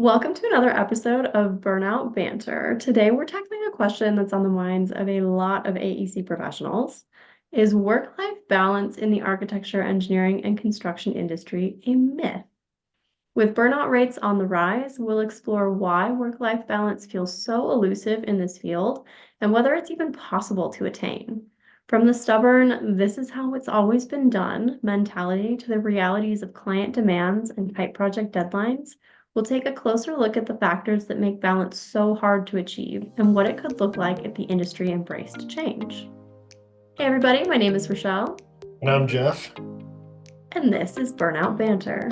Welcome to another episode of Burnout Banter. Today we're tackling a question that's on the minds of a lot of AEC professionals. Is work-life balance in the architecture, engineering, and construction industry a myth? With burnout rates on the rise, we'll explore why work-life balance feels so elusive in this field and whether it's even possible to attain. From the stubborn, this is how it's always been done mentality to the realities of client demands and tight project deadlines, we'll take a closer look at the factors that make balance so hard to achieve and what it could look like if the industry embraced change. Hey everybody, my name is Rochelle. And I'm Jeff. And this is Burnout Banter.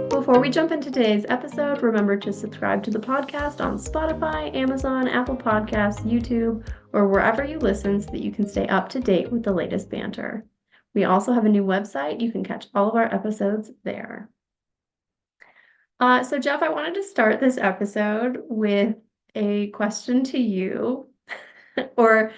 Before we jump into today's episode, remember to subscribe to the podcast on Spotify, Amazon, Apple Podcasts, YouTube, or wherever you listen so that you can stay up to date with the latest banter. We also have a new website. You can catch all of our episodes there. So Jeff, I wanted to start this episode with a question to you, or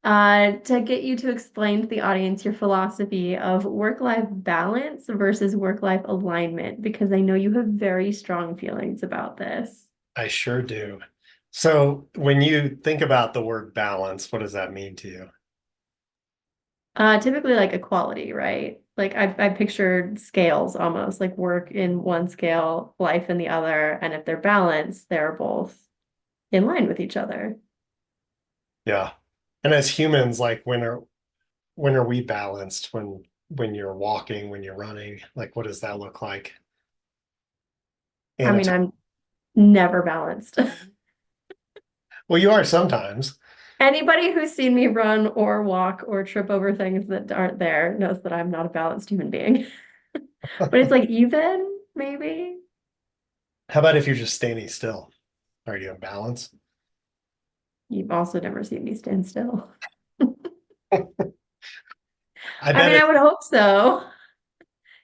to get you to explain to the audience your philosophy of work-life balance versus work-life alignment, because I know you have very strong feelings about this. I sure do. So when you think about the word balance, what does that mean to you? Typically like equality, right? Like I pictured scales almost, like work in one scale, life in the other, and if they're balanced, they're both in line with each other. Yeah. And as humans, like when are we balanced? When you're walking, when you're running, like what does that look like? I And mean, I'm never balanced. well, you are sometimes. Anybody who's seen me run or walk or trip over things that aren't there knows that I'm not a balanced human being. But it's like even, maybe. How about if you're just standing still? Are you in balance? You've also never seen me stand still. I I bet mean, I it. would hope so.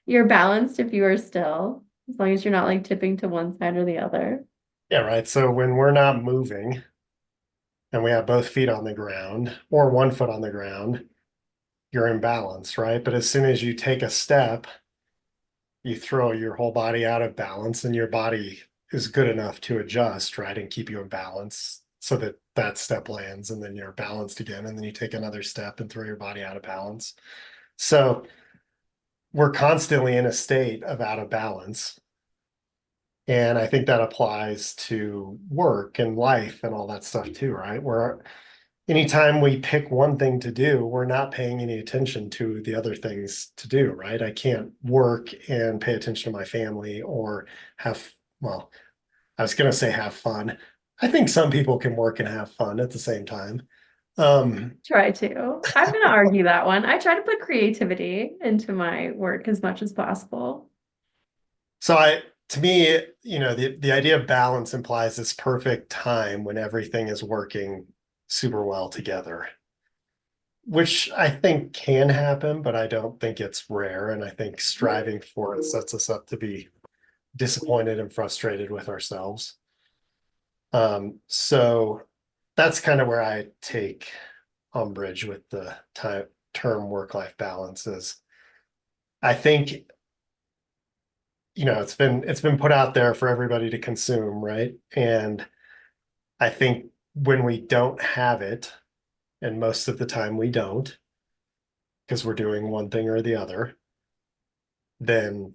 You're balanced if you are still, as long as you're not like tipping to one side or the other. Yeah, right. So when we're not moving and we have both feet on the ground or one foot on the ground, you're in balance, right? But as soon as you take a step, you throw your whole body out of balance and your body is good enough to adjust, right? And keep you in balance so that that step lands and then you're balanced again. And then you take another step and throw your body out of balance. So we're constantly in a state of out of balance. And I think that applies to work and life and all that stuff too, right? Where anytime we pick one thing to do, we're not paying any attention to the other things to do, right? I can't work and pay attention to my family or have, well, I was going to say have fun. I think some people can work and have fun at the same time. Um, Try to. I'm going to argue that one. I try to put creativity into my work as much as possible. to me, the idea of balance implies this perfect time when everything is working super well together, which I think can happen, but I don't think it's rare. And I think striving for it sets us up to be disappointed and frustrated with ourselves. So that's kind of where I take umbrage with the term work-life balance is I think, it's been put out there for everybody to consume, right? And I think when we don't have it, and most of the time we don't, because we're doing one thing or the other, then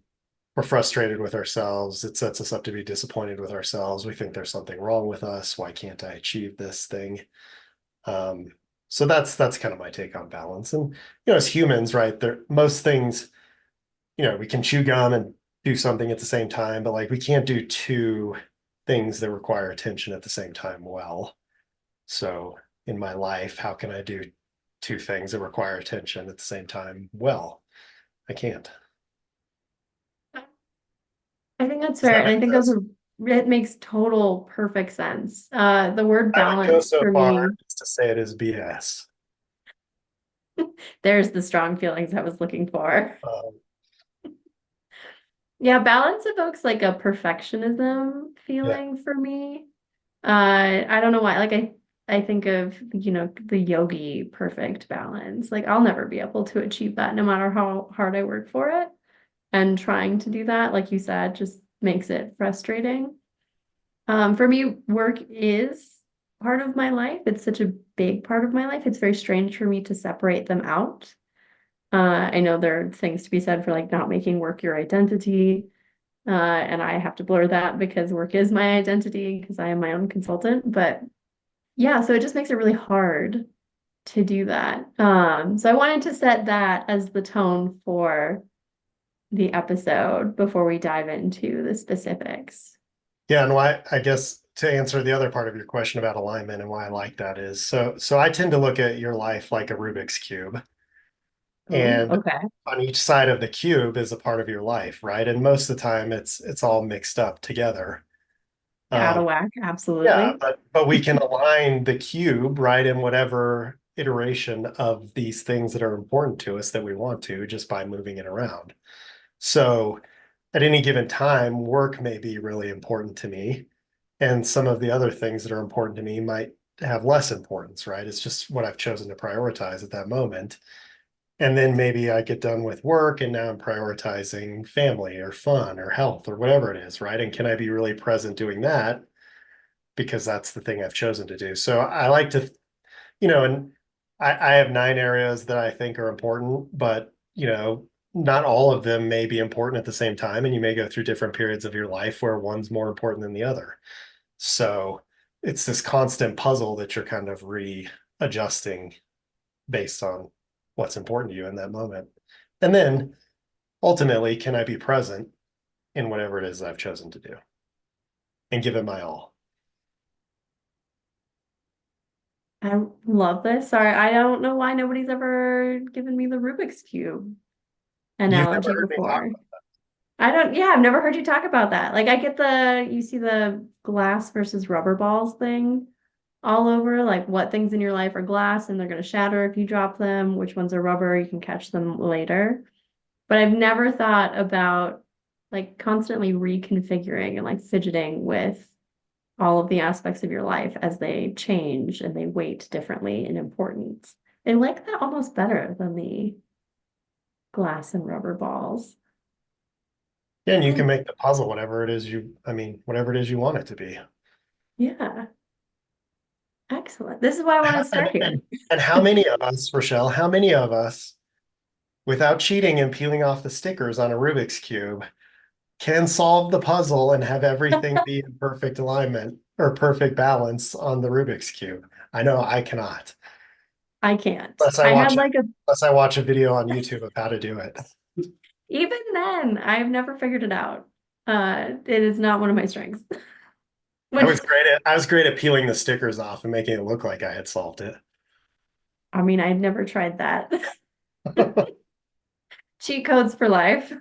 we're frustrated with ourselves. It sets us up to be disappointed with ourselves. We think there's something wrong with us. Why can't I achieve this thing? Um, so that's kind of my take on balance. And as humans, right, there most things, we can chew gum and do something at the same time, but like we can't do two things that require attention at the same time well. So in my life, how can I do two things that require attention at the same time well? I can't. I think that's Does fair. that And I make think sense? it makes total perfect sense. The word I would go balance so for far me, as to say it is BS. there's the strong feelings I was looking for. Um, Yeah, balance evokes like a perfectionism yeah, feeling for me. I don't know why. Like I think of, the yogi perfect balance. Like I'll never be able to achieve that no matter how hard I work for it. And trying to do that, like you said, just makes it frustrating. For me, work is part of my life. It's such a big part of my life. It's very strange for me to separate them out. I know there are things to be said for like not making work your identity. And I have to blur that because work is my identity because I am my own consultant. But yeah, so it just makes it really hard to do that. So I wanted to set that as the tone for the episode before we dive into the specifics. Yeah, and why I guess to answer the other part of your question about alignment and why I like that is so I tend to look at your life like a Rubik's cube. Oh, And okay. on each side of the cube is a part of your life, right? And most of the time it's all mixed up together. Out Um, of whack, yeah, absolutely. but we can align the cube, right, in whatever iteration of these things that are important to us that we want to just by moving it around. So at any given time, work may be really important to me, and some of the other things that are important to me might have less importance, right? It's just what I've chosen to prioritize at that moment. And then maybe I get done with work and now I'm prioritizing family or fun or health or whatever it is, right? And can I be really present doing that? Because that's the thing I've chosen to do. So I like to, and I have 9 areas that I think are important, but, not all of them may be important at the same time. And you may go through different periods of your life where one's more important than the other. So it's this constant puzzle that you're kind of readjusting based on what's important to you in that moment. And then ultimately, can I be present in whatever it is I've chosen to do and give it my all? I love this. Sorry, I don't know why nobody's ever given me the Rubik's Cube You've never analogy heard me talk. before. Yeah, I've never heard you talk about that. Like I get you see the glass versus rubber balls thing all over, like what things in your life are glass and they're going to shatter if you drop them, which ones are rubber, you can catch them later. But I've never thought about like constantly reconfiguring and like fidgeting with all of the aspects of your life as they change and they weight differently in importance. I like that almost better than the glass and rubber balls. Yeah, and you can Oh, make the puzzle whatever it is whatever it is you want it to be. yeah, excellent. This is why I want to And, start here. and, and how many of us, Rochelle, how many of us, without cheating and peeling off the stickers on a Rubik's Cube, can solve the puzzle and have everything be in perfect alignment or perfect balance on the Rubik's Cube? I know I cannot. I can't. Unless I I had watch a like a, unless I watch a video on YouTube of how to do it. even then, I've never figured it out. It is not one of my strengths. Which, I was great at peeling the stickers off and making it look like I had solved it. I mean, I've never tried that. Cheat codes for life.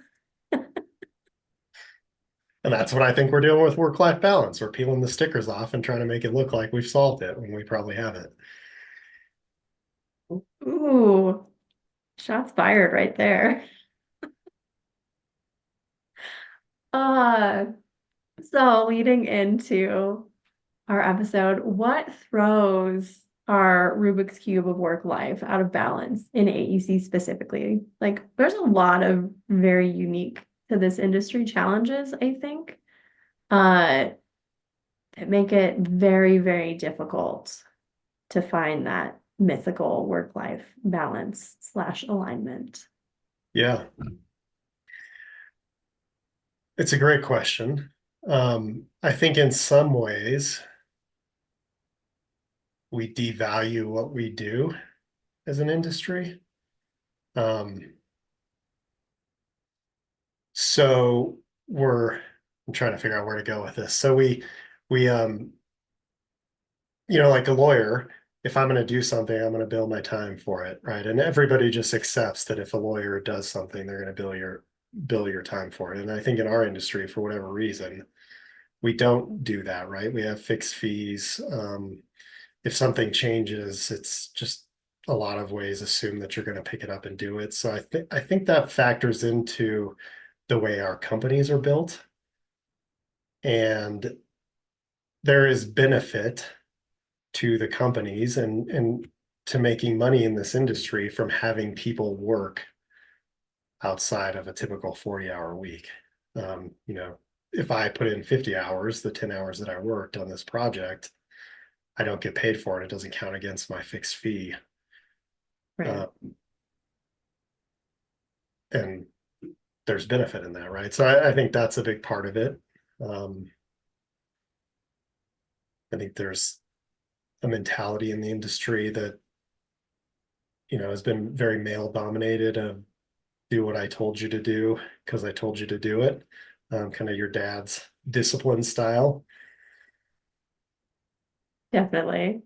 And that's what I think we're doing with work-life balance. We're peeling the stickers off and trying to make it look like we've solved it when we probably haven't. Ooh, shots fired right there. Uh, so leading into our episode, what throws our Rubik's Cube of work life out of balance in AEC specifically? Like, there's a lot of very unique to this industry challenges, I think, uh, that make it very, very difficult to find that mythical work-life balance slash alignment. Yeah, it's a great question. I think in some ways we devalue what we do as an industry. Um, so I'm trying to figure out where to go with this. So we like a lawyer, if I'm going to do something, I'm going to bill my time for it, right? And everybody just accepts that if a lawyer does something, they're going to bill your time for it. And I think in our industry, for whatever reason, we don't do that, right? We have fixed fees. If something changes, it's just a lot of ways assume that you're going to pick it up and do it. So I think that factors into the way our companies are built. And there is benefit to the companies and to making money in this industry from having people work outside of a typical 40-hour week. Um, you know, if I put in 50 hours, the 10 hours that I worked on this project, I don't get paid for it. It doesn't count against my fixed fee. Right. Uh, and there's benefit in that, right? So I think that's a big part of it. Um, I think there's a mentality in the industry that, has been very male dominated of do what I told you to do because I told you to do it. Kind of your dad's discipline style. Definitely.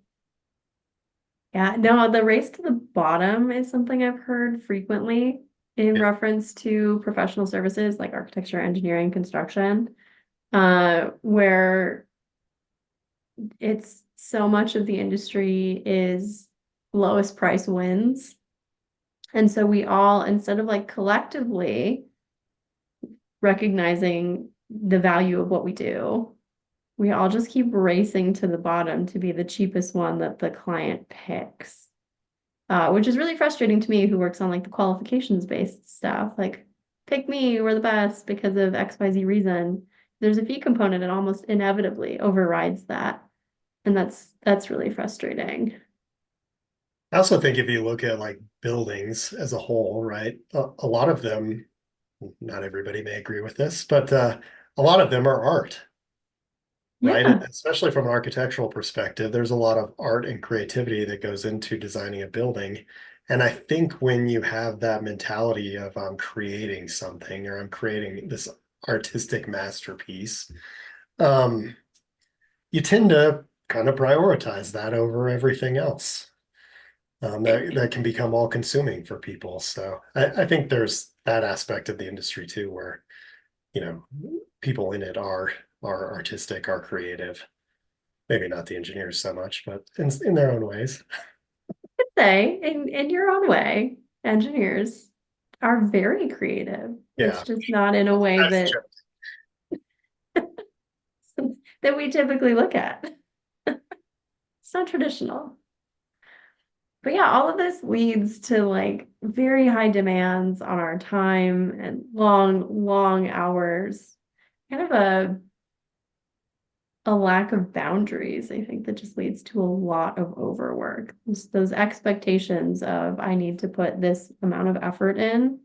Yeah, no, the race to the bottom is something I've heard frequently in Yeah. reference to professional services like architecture, engineering, construction, where it's so much of the industry is lowest price wins. And so we all, instead of like collectively recognizing the value of what we do, we all just keep racing to the bottom to be the cheapest one that the client picks. Which is really frustrating to me who works on like the qualifications based stuff. Like, pick me, we're the best because of XYZ reason. There's a fee component, it almost inevitably overrides that. And that's really frustrating. I also think if you look at like buildings as a whole, right, a lot of them, not everybody may agree with this, but a lot of them are art, right? Yeah, Especially from an architectural perspective, there's a lot of art and creativity that goes into designing a building. And I think when you have that mentality of I'm creating something or I'm creating this artistic masterpiece, um, you tend to kind of prioritize that over everything else. That can become all consuming for people. So I think there's that aspect of the industry too, where, you know, people in it are artistic, are creative. Maybe not the engineers so much, but in their own ways. say in your own way, engineers are very creative. It's Yeah. just not in a way That's that just, that we typically look at. It's not traditional. But yeah, all of this leads to like very high demands on our time and long, long hours. Kind of a lack of boundaries, I think, that just leads to a lot of overwork. Those expectations of I need to put this amount of effort in,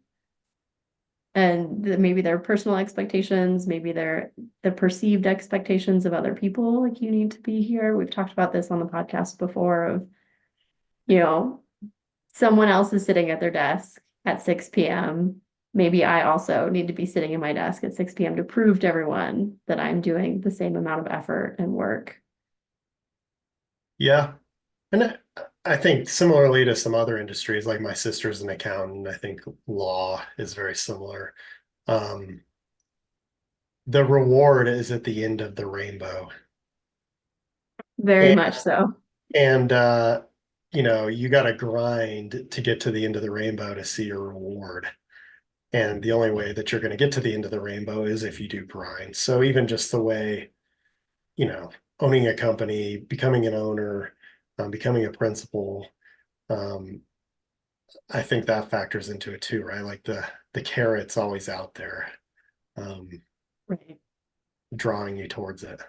and maybe their personal expectations, maybe their the perceived expectations of other people, like you need to be here. We've talked about this on the podcast before of, you know, someone else is sitting at their desk at 6 p.m. Maybe I also need to be sitting in my desk at 6 p.m. to prove to everyone that I'm doing the same amount of effort and work. yeah. And I think similarly to some other industries, like my sister's an accountant, I think law is very similar. Um, the reward is at the end of the rainbow. Very And, much so. and you got to grind to get to the end of the rainbow to see your reward. And the only way that you're going to get to the end of the rainbow is if you do grind. So even just the way, you know, owning a company, becoming an owner, becoming a principal, um, I think that factors into it too, right? Like the carrot's always out there, um, Right. drawing you towards it.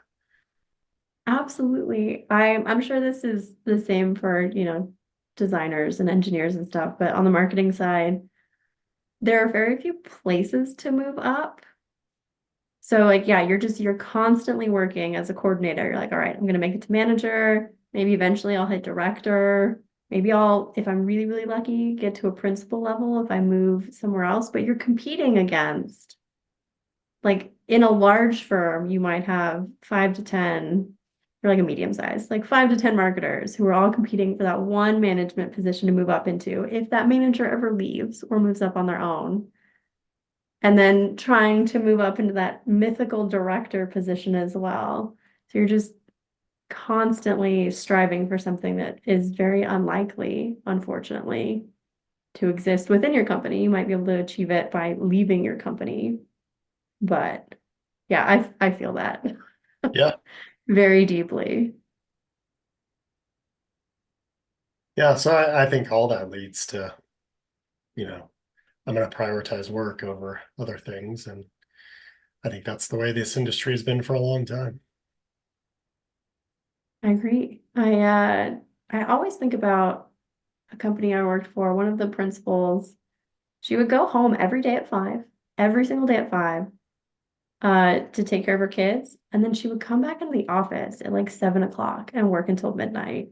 Absolutely. I'm sure this is the same for, designers and engineers and stuff, but on the marketing side, there are very few places to move up. So like, yeah, you're constantly working as a coordinator. You're like, all right, I'm gonna make it to manager. Maybe eventually I'll hit director. Maybe I'll, if I'm really, really lucky, get to a principal level if I move somewhere else. But you're competing against, like in a large firm, you might have 5 to 10, or like a medium size, like 5 to 10 marketers who are all competing for that one management position to move up into. If that manager ever leaves or moves up on their own, and then trying to move up into that mythical director position as well. So you're just constantly striving for something that is very unlikely, unfortunately, to exist within your company. You might be able to achieve it by leaving your company, but yeah, I feel that Yeah. very deeply. Yeah. So I think all that leads to, you know, I'm going to prioritize work over other things. And I think that's the way this industry has been for a long time. I agree. I always think about a company I worked for, one of the principals, she would go home every day at 5, every single day at 5, to take care of her kids. And then she would come back into the office at like 7 o'clock and work until midnight.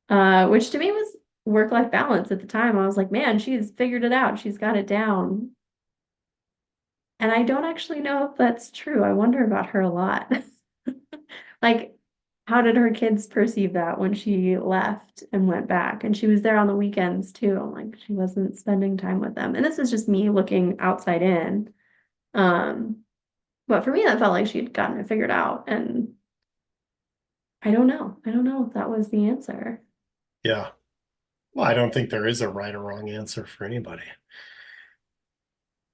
Which to me was work-life balance at the time. I was like, man, she's figured it out. She's got it down. And I don't actually know if that's true. I wonder about her a lot. Like, how did her kids perceive that when she left and went back? And she was there on the weekends too. I'm like, she wasn't spending time with them. And this is just me looking outside in. Um, but for me, that felt like she'd gotten it figured out. And I don't know. I don't know if that was the answer. Yeah. Well, I don't think there is a right or wrong answer for anybody.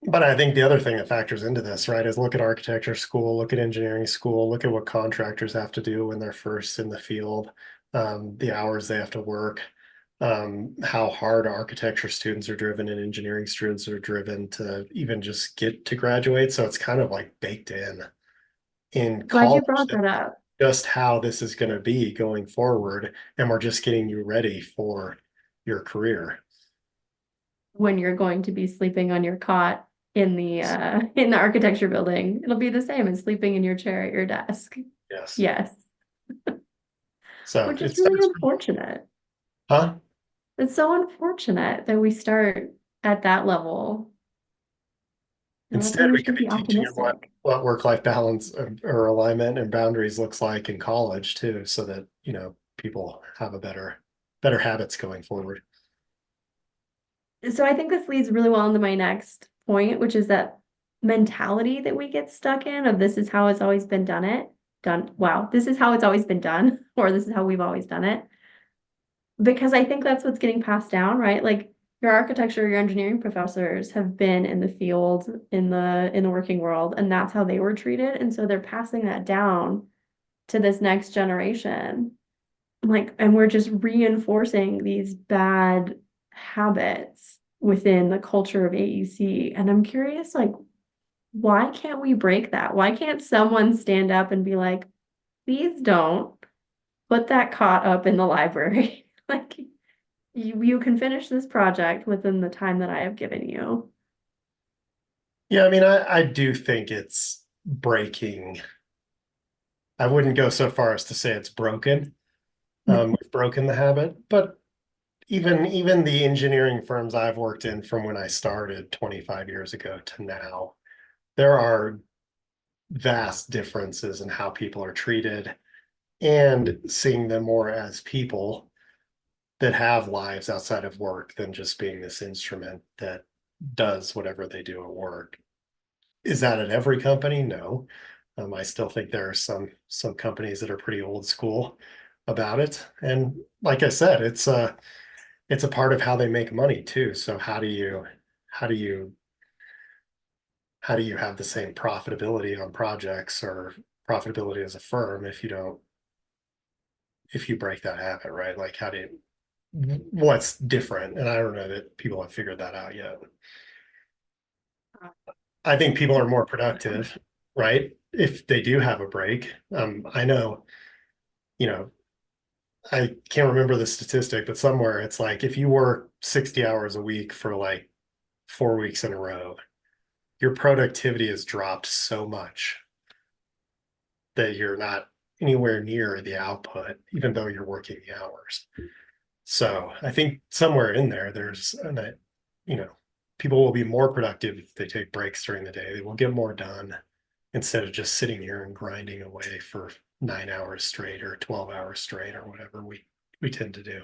But I think the other thing that factors into this, right, is look at architecture school, look at engineering school, look at what contractors have to do when they're first in the field, the hours they have to work, how hard architecture students are driven and engineering students are driven to even just get to graduate. So it's kind of like baked in Glad you college brought that that up. just how this is going to be going forward, and we're just getting you ready for your career. When you're going to be sleeping on your cot in the architecture building. It'll be the same as sleeping in your chair at your desk. Yes. Yes, So which it is really starts, unfortunate. huh? It's so unfortunate that we start at that level. And that's Instead, when we we could should be be teaching them optimistic. what work-life balance or alignment and boundaries looks like in college too, so that, people have a better habits going forward. So I think this leads really well into my next point, which is that mentality that we get stuck in of this is how it's always been done. Wow, this is how it's always been done, or this is how we've always done it. Because I think that's what's getting passed down, right? Like your architecture, your engineering professors have been in the field in the working world, and that's how they were treated. And so they're passing that down to this next generation. Like, and we're just reinforcing these bad habits within the culture of AEC. And I'm curious, like, why can't we break that? Why can't someone stand up and be like, please don't put that cot up in the library? Like, you can finish this project within the time that I have given you. Yeah, I mean, I do think it's breaking. I wouldn't go so far as to say it's broken. We've broken the habit, but even the engineering firms I've worked in from when I started 25 years ago to now, there are vast differences in how people are treated and seeing them more as people that have lives outside of work than just being this instrument that does whatever they do at work. Is that at every company? No. I still think there are some companies that are pretty old school about it. And like I said, it's a part of how they make money too. So how do you how do you have the same profitability on projects or profitability as a firm if you break that habit, right? Like what's different? And I don't know that people have figured that out yet. I think people are more productive, right? If they do have a break. I know, you know, I can't remember the statistic, but somewhere it's like if you work 60 hours a week for like 4 weeks in a row, your productivity has dropped so much that you're not anywhere near the output, even though you're working the hours. So I think somewhere in there, you know, people will be more productive if they take breaks during the day. They will get more done instead of just sitting here and grinding away for 9 hours straight or 12 hours straight or whatever we tend to do.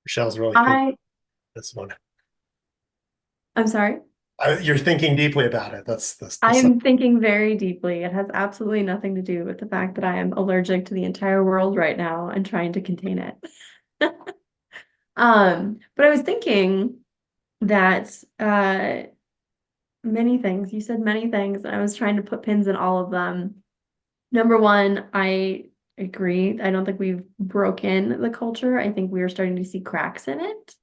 Michelle's really thinking I, this one. I'm sorry. You're thinking deeply about it. That's I the am thinking very deeply. It has absolutely nothing to do with the fact that I am allergic to the entire world right now and trying to contain it. But I was thinking that many things, you said many things, and I was trying to put pins in all of them. Number one, I agree. I don't think we've broken the culture. I think we are starting to see cracks in it.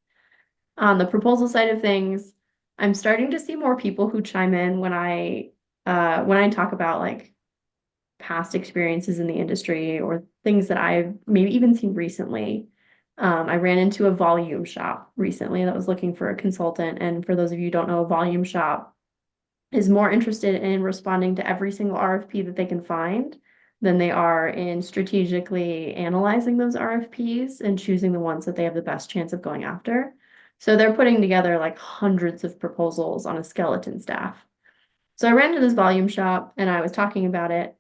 On the proposal side of things, I'm starting to see more people who chime in when I talk about like past experiences in the industry or things that I've maybe even seen recently. I ran into a volume shop recently that was looking for a consultant. And for those of you who don't know, a volume shop is more interested in responding to every single RFP that they can find than they are in strategically analyzing those RFPs and choosing the ones that they have the best chance of going after. So they're putting together like hundreds of proposals on a skeleton staff. So I ran to this volume shop and I was talking about it.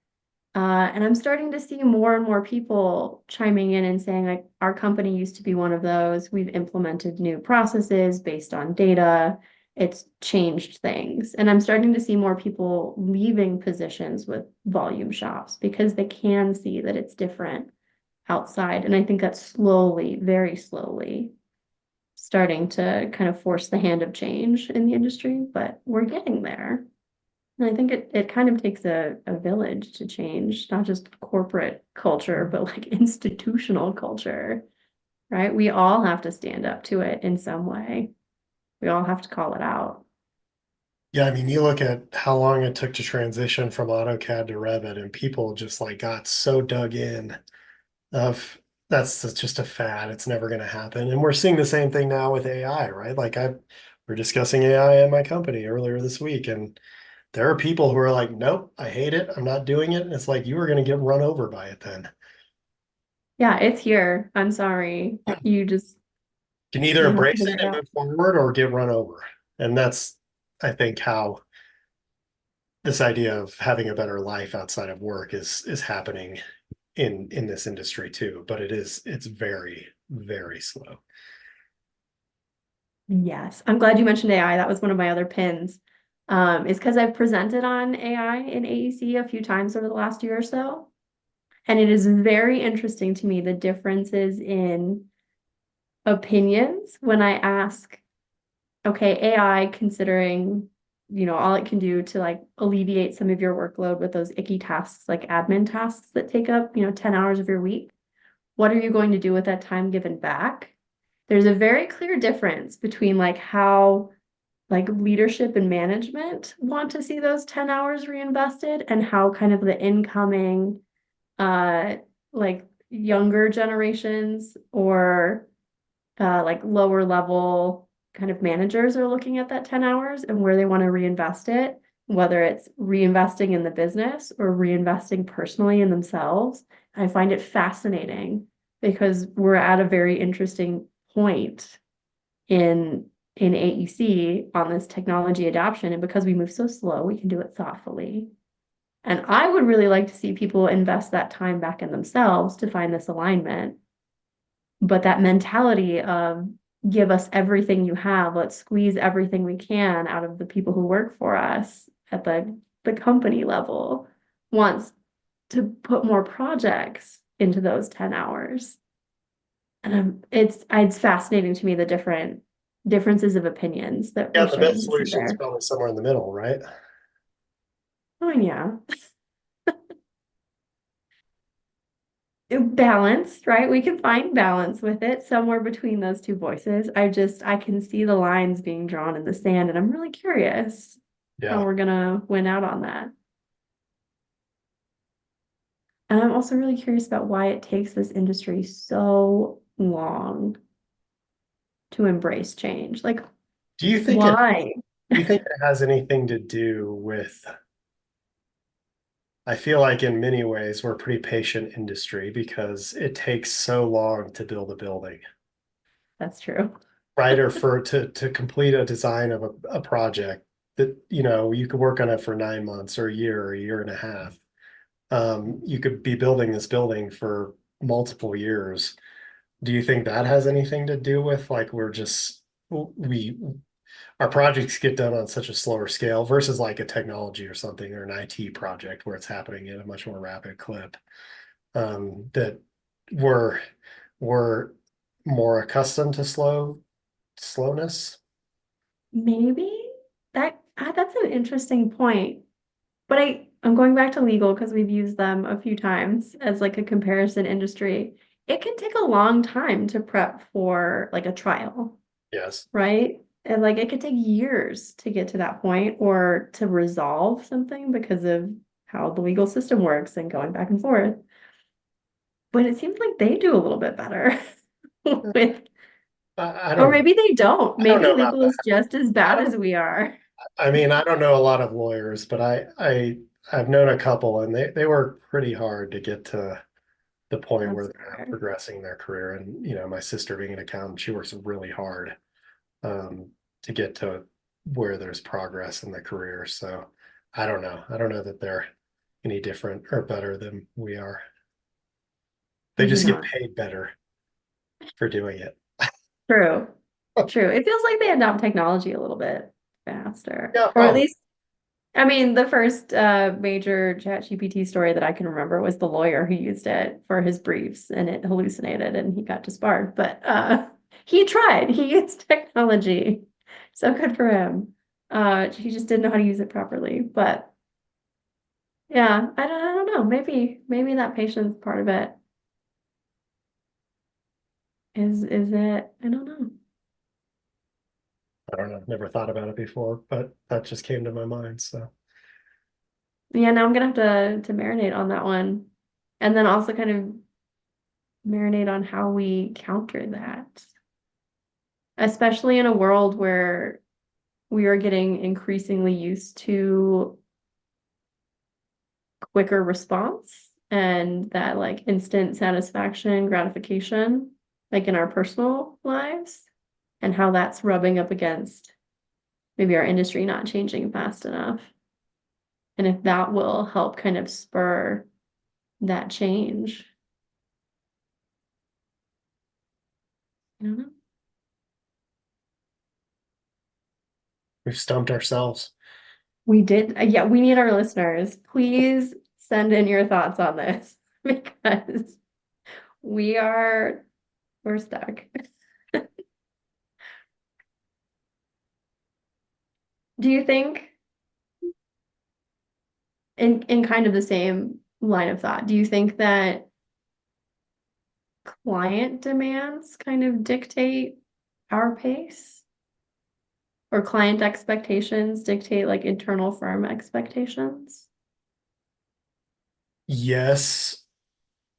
And I'm starting to see more and more people chiming in and saying, like, our company used to be one of those. We've implemented new processes based on data. It's changed things. And I'm starting to see more people leaving positions with volume shops because they can see that it's different outside. And I think that's slowly, very slowly starting to kind of force the hand of change in the industry, but we're getting there. And I think it kind of takes a village to change, not just corporate culture, but like institutional culture, right? We all have to stand up to it in some way. We all have to call it out. Yeah, I mean, you look at how long it took to transition from AutoCAD to Revit, and people just like got so dug in of that's just a fad. It's never going to happen. And we're seeing the same thing now with AI, right? We're discussing AI in my company earlier this week, and there are people who are like, nope, I hate it. I'm not doing it. And it's like, you were going to get run over by it then. Yeah, it's here. I'm sorry. You can either You have to embrace figure it it and out. move forward or get run over. And that's, I think, how this idea of having a better life outside of work is happening in this industry too. But it's very, very slow. Yes. I'm glad you mentioned AI. That was one of my other pins. It's because I've presented on AI in AEC a few times over the last year or so. And it is very interesting to me the differences in opinions when I ask, okay, AI considering, all it can do to like alleviate some of your workload with those icky tasks, like admin tasks that take up, 10 hours of your week. What are you going to do with that time given back? There's a very clear difference between like how like leadership and management want to see those 10 hours reinvested and how kind of the incoming uh like younger generations or like lower level kind of managers are looking at that 10 hours and where they want to reinvest it, whether it's reinvesting in the business or reinvesting personally in themselves. I find it fascinating because we're at a very interesting point in AEC on this technology adoption. And because we move so slow, we can do it thoughtfully. And I would really like to see people invest that time back in themselves to find this alignment. But that mentality of give us everything you have, let's squeeze everything we can out of the people who work for us at the company level wants to put more projects into those 10 hours. And it's fascinating to me the differences of opinions that Yeah, we're the starting best to see solution is there. probably somewhere in the middle, right? Oh, yeah. Balance, right? We can find balance with it somewhere between those two voices. I can see the lines being drawn in the sand, and I'm really curious how Yeah. we're gonna win out on that. And I'm also really curious about why it takes this industry so long to embrace change. Like, Do you think it why? do you think it has anything to do with I feel like in many ways we're a pretty patient industry because it takes so long to build a building, That's true. right? Or for to complete a design of a project that, you could work on it for 9 months or a year and a half. You could be building this building for multiple years. Do you think that has anything to do with like we our projects get done on such a slower scale versus like a technology or something or an IT project where it's happening at a much more rapid clip? That we're we're more accustomed to slowness. Maybe that's an interesting point. But I'm going back to legal because we've used them a few times as like a comparison industry. It can take a long time to prep for like a trial, Yes. right? And like it could take years to get to that point or to resolve something because of how the legal system works and going back and forth. But it seems like they do a little bit better with, I or don't know. maybe they don't. I don't Maybe know about legal that. is just as I bad don't as we are. I mean, I don't know a lot of lawyers, but I've known a couple and they work pretty hard to get to the point where That's they're fair. progressing their career. And my sister being an accountant, she works really hard um, to get to where there's progress in the career. So I don't know. I don't know that they're any different or better than we are. They Maybe just get not. paid better for doing it. True. True. It feels like they adopt technology a little bit faster. Yeah, Or at probably. least, I mean, the first major ChatGPT story that I can remember was the lawyer who used it for his briefs and it hallucinated and he got disbarred. But he tried. He used technology. So good for him. He just didn't know how to use it properly. But yeah, I don't know. Maybe that patience part of it is it. I don't know. I don't know. Never thought about it before, but that just came to my mind. So Yeah, now I'm gonna have to marinate on that one. And then also kind of marinate on how we counter that, especially in a world where we are getting increasingly used to quicker response and that like instant satisfaction, gratification, like in our personal lives, and how that's rubbing up against maybe our industry not changing fast enough. And if that will help kind of spur that change. I don't know. we've stumped ourselves. We did. Yeah, we need our listeners. Please send in your thoughts on this because we are we're stuck. Do you think in kind of the same line of thought, do you think that client demands kind of dictate our pace or client expectations dictate like internal firm expectations? Yes,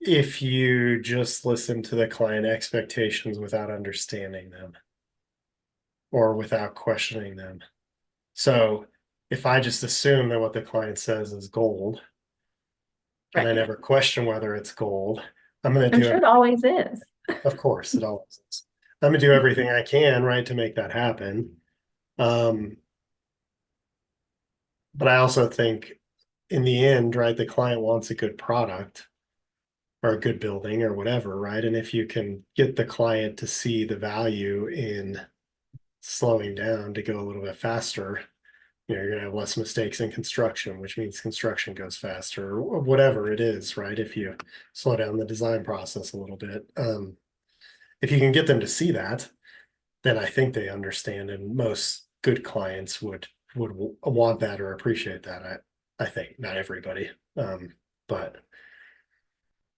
if you just listen to the client expectations without understanding them or without questioning them. So if I just assume that what the client says is gold and I Right. never question whether it's gold, I'm going to I'm do sure it. it always is. Of course, it always is. I'm going to do everything I can, right, to make that happen. Um, but I also think in the end, right, the client wants a good product or a good building or whatever, right? And if you can get the client to see the value in slowing down to go a little bit faster, you're going to have less mistakes in construction, which means construction goes faster or whatever it is, right? If you slow down the design process a little bit. If you can get them to see that, then I think they understand, and most good clients would want that or appreciate that. I think not everybody, but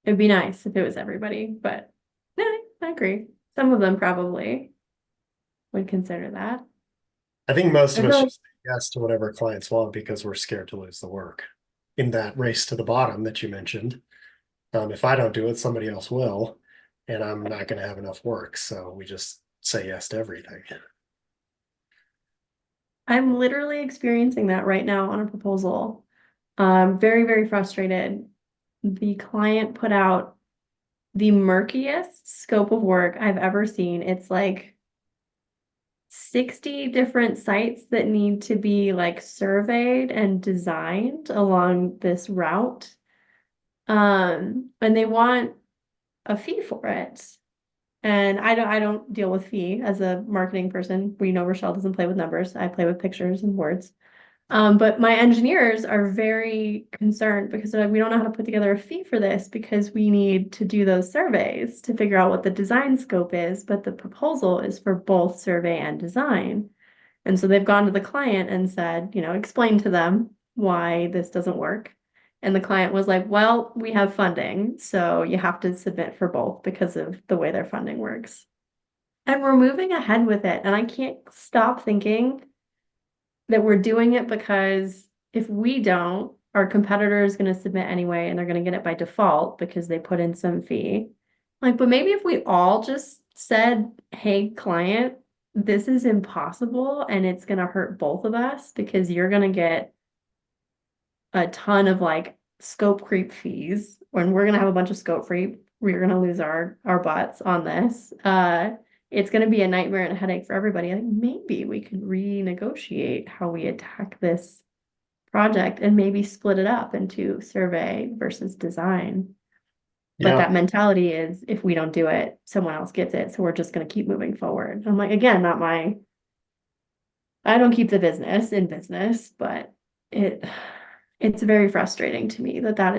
It'd be nice if it was everybody, but yeah, I agree. Some of them probably would consider that. I think most I of us feel like just say yes to whatever clients want because we're scared to lose the work in that race to the bottom that you mentioned. If I don't do it, somebody else will, and I'm not going to have enough work. So we just say yes to everything. I'm literally experiencing that right now on a proposal. Very, very frustrated. The client put out the murkiest scope of work I've ever seen. It's like 60 different sites that need to be like surveyed and designed along this route. And they want a fee for it. And I don't deal with fee as a marketing person. We know Rochelle doesn't play with numbers. I play with pictures and words. But my engineers are very concerned because they're like, we don't know how to put together a fee for this because we need to do those surveys to figure out what the design scope is. But the proposal is for both survey and design. And so they've gone to the client and said, explain to them why this doesn't work. And the client was like, well, we have funding, so you have to submit for both because of the way their funding works. And we're moving ahead with it. And I can't stop thinking that we're doing it because if we don't, our competitor is going to submit anyway and they're going to get it by default because they put in some fee. Like, but maybe if we all just said, hey, client, this is impossible and it's going to hurt both of us because you're going to get a ton of like scope creep fees when we're going to have a bunch of scope creep. We're going to lose our butts on this. It's going to be a nightmare and a headache for everybody. I think maybe we could renegotiate how we attack this project and maybe split it up into survey versus design. But Yeah. that mentality is if we don't do it, someone else gets it. So we're just going to keep moving forward. I'm like, again, I don't keep the business in business, but it it's very frustrating to me that that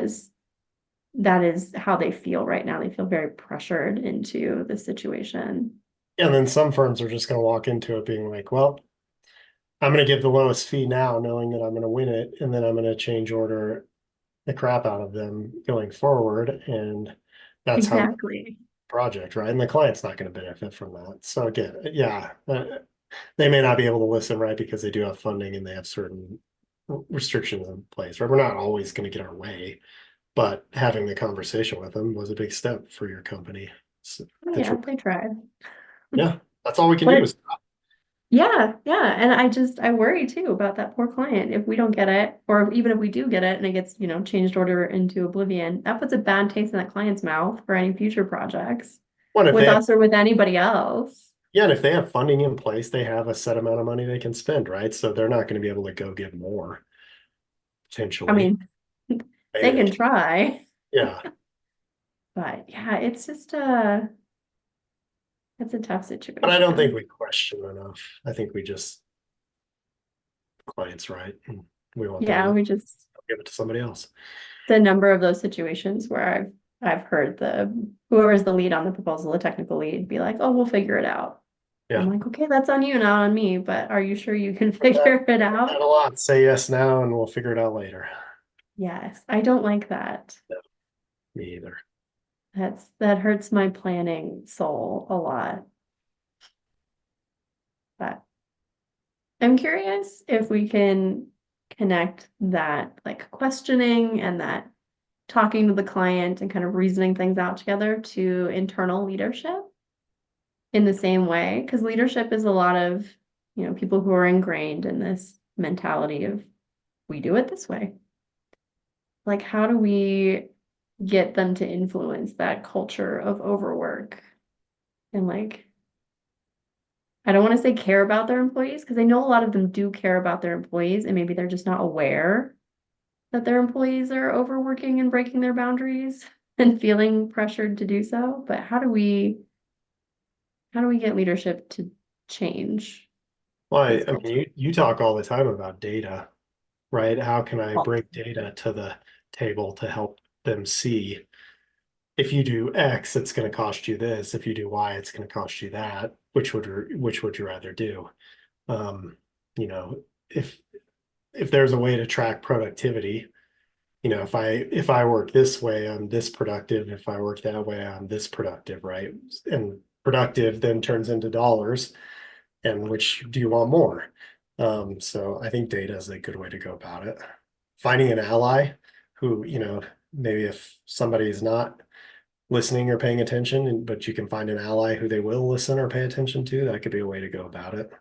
is how they feel right now. They feel very pressured into the situation. And then some firms are just going to walk into it being like, well, I'm going to give the lowest fee now, knowing that I'm going to win it. And then I'm going to change order the crap out of them going forward. And that's how the Exactly. project, right? And the client's not going to benefit from that. So again, yeah, they may not be able to listen, right? Because they do have funding and they have certain restrictions in place, right? We're not always going to get our way, but having the conversation with them was a big step for your company. So, Oh, to yeah, try. they tried. Yeah, that's all we can But do it, is yeah, yeah. And I worry too about that poor client. If we don't get it, or even if we do get it and it gets, changed order into oblivion, that puts a bad taste in that client's mouth for any future projects one if they with have, us or with anybody else. yeah, and if they have funding in place, they have a set amount of money they can spend, right? So they're not going to be able to go get more I potentially. mean, Maybe they they can can. try, Yeah. but yeah, it's a tough But I don't think situation. we question enough. I think we just clients right. And we want the Yeah, work, we just give it to somebody else. the number of those situations where I've heard whoever's the lead on the proposal, the technical lead, be like, "Oh, we'll figure it out." I'm Yeah. like, "Okay, that's on you, not on me, but are you sure you can Heard that, figure it heard that out?" a lot. Say yes now and we'll figure it out later. Yes, I don't like that. No, me either. That hurts my planning soul a lot. But I'm curious if we can connect that like questioning and that talking to the client and kind of reasoning things out together to internal leadership in the same way, because leadership is a lot of, people who are ingrained in this mentality of we do it this way. Like, how do we get them to influence that culture of overwork and like, I don't want to say care about their employees because I know a lot of them do care about their employees and maybe they're just not aware that their employees are overworking and breaking their boundaries and feeling pressured to do so. But how do we get leadership to change Well, this I culture? mean, you talk all the time about data, right? How can I Well, bring data to the table to help them see if you do X, it's going to cost you this. If you do Y, it's going to cost you that. Which would you rather do? Um, you know, if there's a way to track productivity, if I work this way, I'm this productive. If I work that way, I'm this productive, right? And productive then turns into dollars. And which do you want more? So I think data is a good way to go about it. Finding an ally who, maybe if somebody's not listening or paying attention, but you can find an ally who they will listen or pay attention to, that could be a way to go about it.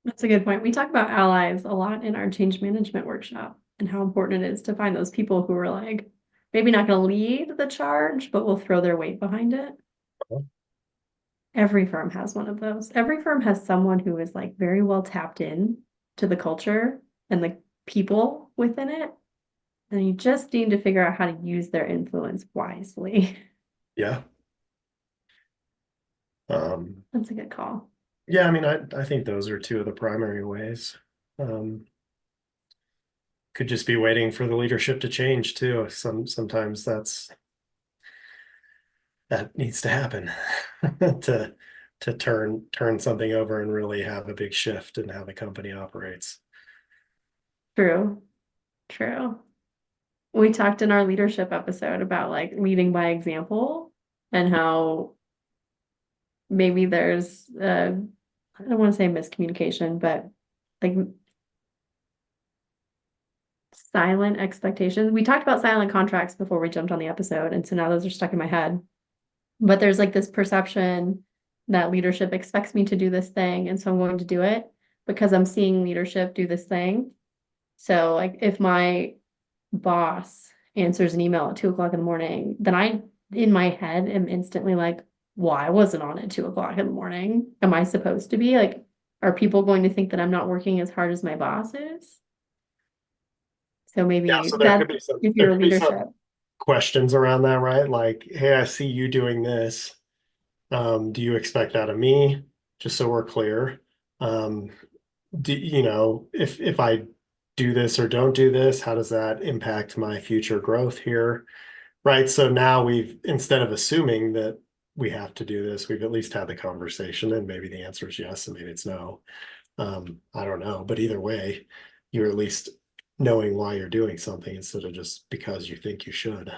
that's a good point. We talk about allies a lot in our change management workshop and how important it is to find those people who are like maybe not going to lead the charge, but will throw their weight behind it. Every firm has one of those. Every firm has someone who is like very well tapped in to the culture and the people within it. And you just need to figure out how to use their influence wisely. Yeah. Um, That's a good call. yeah, I mean, I think those are two of the primary ways. Um, could just be waiting for the leadership to change too. Sometimes that needs to happen to turn something over and really have a big shift in how the company operates. True, true. We talked in our leadership episode about like leading by example and how maybe there's I don't want to say miscommunication, but like silent expectations. We talked about silent contracts before we jumped on the episode, and so now those are stuck in my head. But there's like this perception that leadership expects me to do this thing, and so I'm going to do it because I'm seeing leadership do this thing. So like if my boss answers an email at 2 o'clock in the morning, then I in my head am instantly like, well, I wasn't on at 2 o'clock in the morning. Am I supposed to be? Like, are people going to think that I'm not working as hard as my boss is? So Yeah, maybe so that if there you're could be some leadership. questions around that, right? Like, hey, I see you doing this. Do you expect that of me? Just so we're clear. Um, if I do this or don't do this, how does that impact my future growth here? Right. So now instead of assuming that we have to do this, we've at least had the conversation, and maybe the answer is yes, and maybe it's no. I don't know. But either way, you're at least knowing why you're doing something instead of just because you think you should.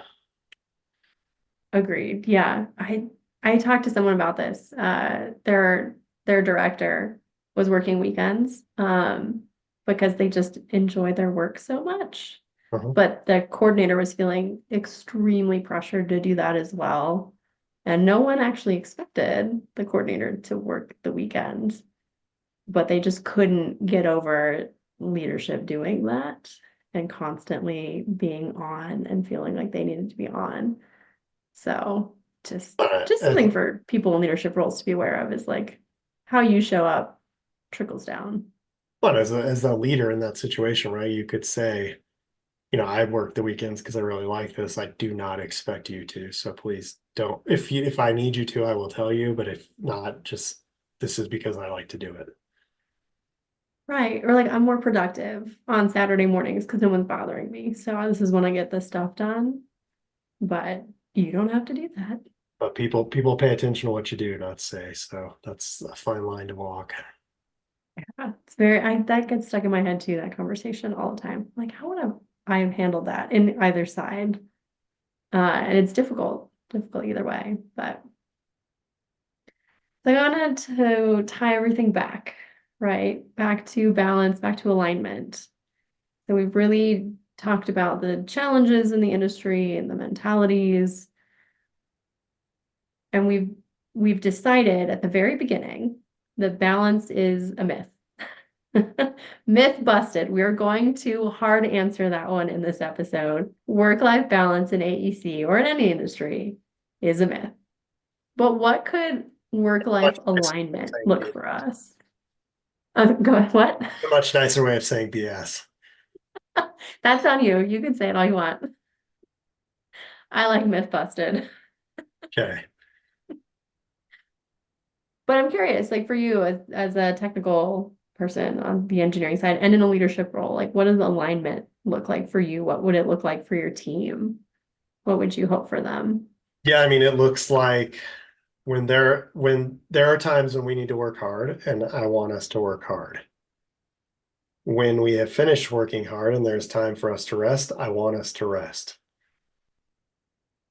Agreed. Yeah. I talked to someone about this. Their director was working weekends because they just enjoy their work so much. Uh-huh. But the coordinator was feeling extremely pressured to do that as well. And no one actually expected the coordinator to work the weekends, but they just couldn't get over leadership doing that and constantly being on and feeling like they needed to be on. So just But just something for people in leadership roles to be aware of is like how you show up trickles down. as a leader in that situation, right, you could say, I work the weekends because I really like this. I do not expect you to. So please don't. If I need you to, I will tell you. But if not, just this is because I like to do it. Right. Or like I'm more productive on Saturday mornings because no one's bothering me. So this is when I get this stuff done. But you don't have to do that. But people pay attention to what you do, not say. So that's a fine line to walk. Yeah, it's very that gets stuck in my head too, that conversation all the time. Like how would I have handled that in either side? And it's difficult either way. But so I wanted to tie everything back, right? Back to balance, back to alignment. So we've really talked about the challenges in the industry and the mentalities, and we've decided at the very beginning that balance is a myth. Myth busted. We're going to hard answer that one in this episode. Work-life balance in AEC or in any industry is a myth. But what could work-life Much nicer way of alignment saying look for us? Go ahead, what? a much nicer way of saying BS. That's on you. You can say it all you want. I like myth busted. Okay. But I'm curious, like for you as a technical person on the engineering side and in a leadership role, like what does alignment look like for you? What would it look like for your team? What would you hope for them? Yeah, I mean, it looks like when there are times when we need to work hard, and I want us to work hard. When we have finished working hard and there's time for us to rest, I want us to rest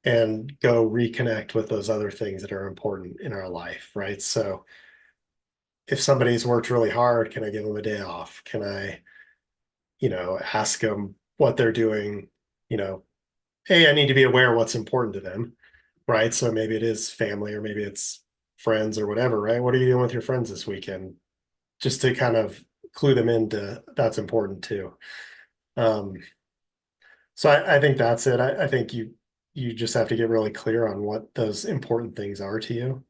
and go reconnect with those other things that are important in our life, right? So if somebody's worked really hard, can I give them a day off? Can I, ask them what they're doing? You know, hey, I need to be aware of what's important to them, right? So maybe it is family or maybe it's friends or whatever, right? What are you doing with your friends this weekend? Just to kind of clue them into that's important too. Um, so I think that's it. I think you just have to get really clear on what those important things are to you.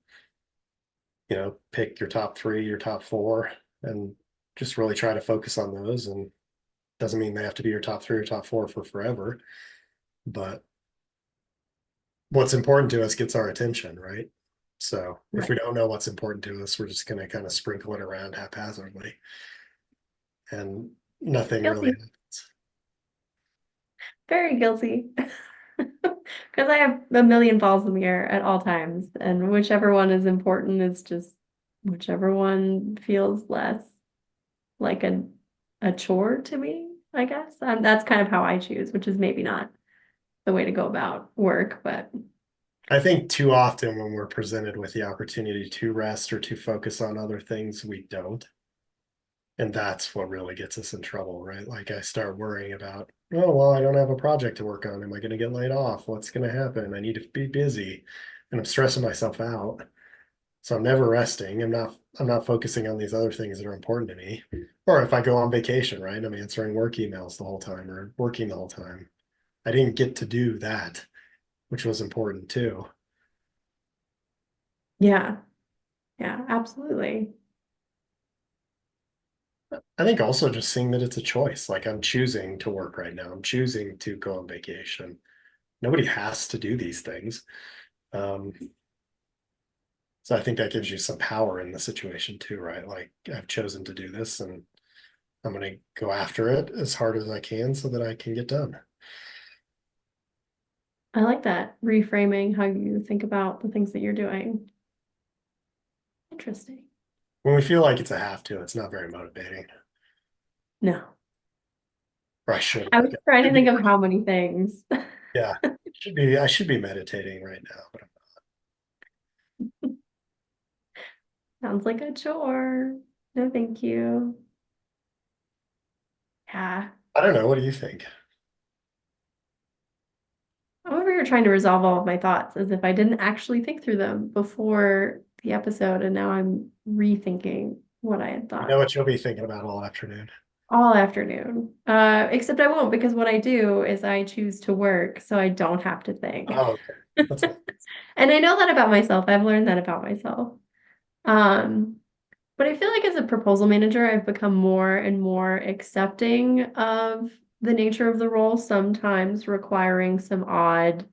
Pick your top three, your top four, and just really try to focus on those. And doesn't mean they have to be your top three or top four for forever, but what's important to us gets our attention, right? So if we Right. don't know what's important to us, we're just going to kind of sprinkle it around haphazardly and nothing really Guilty. happens. Very guilty. Because I have a million balls in the air at all times, and whichever one is important is just whichever one feels less like a chore to me. I guess. That's kind of how I choose, which is maybe not the way to go about work, but I think too often when we're presented with the opportunity to rest or to focus on other things, we don't. And that's what really gets us in trouble, right? Like I start worrying about, oh, well, I don't have a project to work on. Am I going to get laid off? What's going to happen? I need to be busy. And I'm stressing myself out. So I'm never resting. I'm not focusing on these other things that are important to me. Or if I go on vacation, right? I'm answering work emails the whole time or working the whole time. I didn't get to do that, which was important too. yeah, yeah, absolutely. I think also just seeing that it's a choice. Like I'm choosing to work right now. I'm choosing to go on vacation. Nobody has to do these things. Um, so I think that gives you some power in the situation too, right? Like I've chosen to do this and I'm going to go after it as hard as I can so that I can get done. I like that reframing how you think about the things that you're doing. Interesting. When we feel like it's a have to, it's not very motivating. No, Or I should I like was it trying to should be think of how many things. yeah. I should be meditating right now, but Sounds like a chore. No, thank you. Yeah. I don't know. What do you think? I'm over here trying to resolve all of my thoughts as if I didn't actually think through them before the episode, and now I'm rethinking what I had You know thought what you'll be thinking about all afternoon. all afternoon. Except I won't because what I do is I choose to work so I don't have to think. Oh, okay. That's nice. And I know that about myself. I've learned that about myself. Um, but I feel like as a proposal manager, I've become more and more accepting of the nature of the role, sometimes requiring some odd